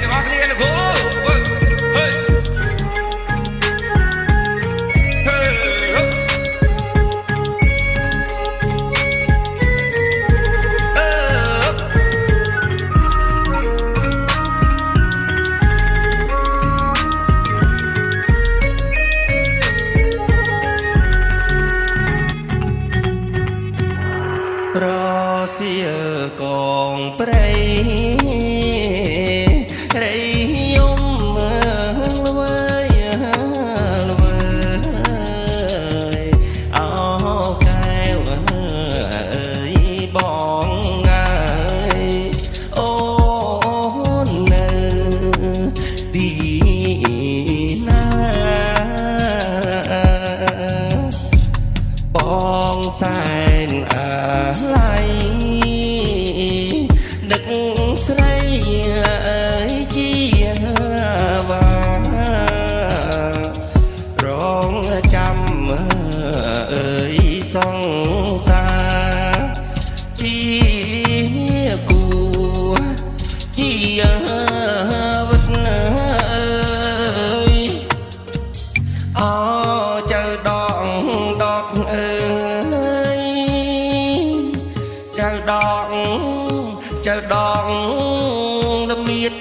ទាំងអស់គ្នាលោកគ្រូហេរសៀលកងព្រៃរៃយំល្វើយល្វើយអោកែវអើយបងអើយអូននៅទីណាបងសែនអើដឹកស្រីអើយជាវារងចាំអើយសង្សារជាគូជាវិតអើយអោចៅដងដកអើយចៅដងល្មៀត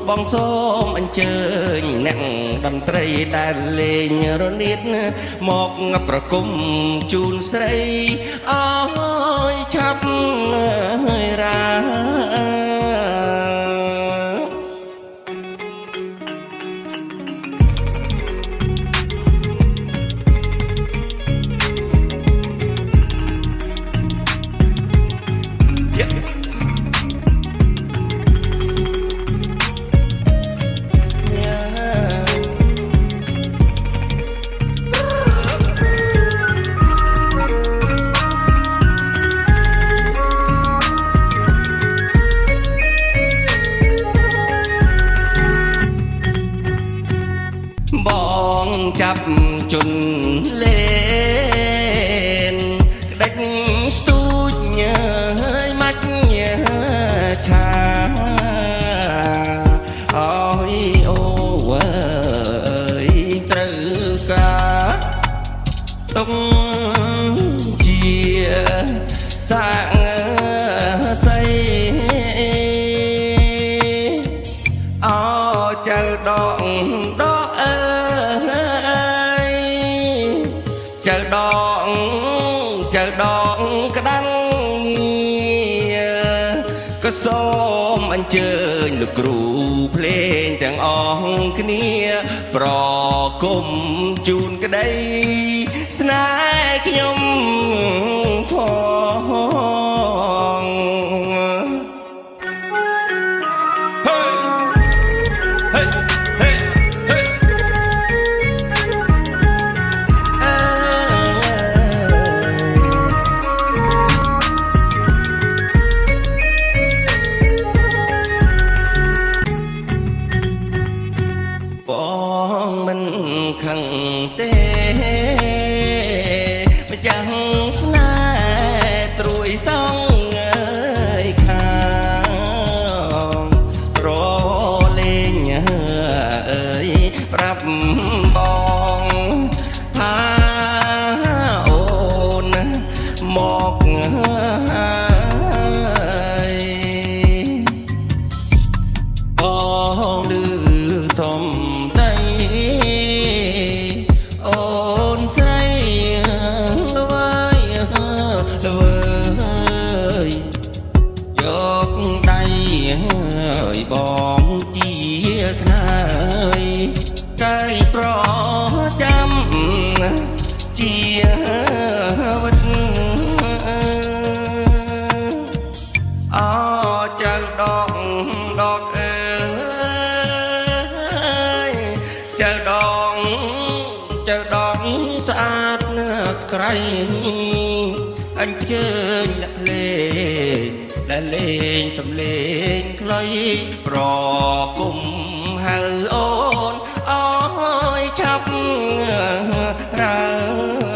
បងសូមអញ្ជើញអ្នកតន្ត្រីដែលលេងរនាតមកប្រគំជូនស្រីអើយឆាប់រាបងចាប់ជន់លេនក្ដិចស្ទូចហើយមាច់ឆាអើយអូអើយត្រូវការទុកជាសាងសីអោចៅដងចៅដងក្តាំងងារក៏សូមអញ្ជើញលោកគ្រូភ្លេងទាំងអស់គ្នាប្រគំជូនក្តីស្នេហ៍ខ្ញុំផងបងមិនខឹងទេម្ចាំងស្នេហ៍ត្រួយសងអើយខាងរលេងអើយប្រាប់បងថាអូនមកបងឮសំអូនស្រីល្វើយល្វើយយកដៃបងជាខ្នើយកែប្រចាំជាវិតអោចៅដកអើយចៅដងស្អាតក្រៃអញ្ជើញអ្នកភ្លេងដែលលេងសំលេងខ្លីប្រគុំហៅអូនអើយឆាប់រើ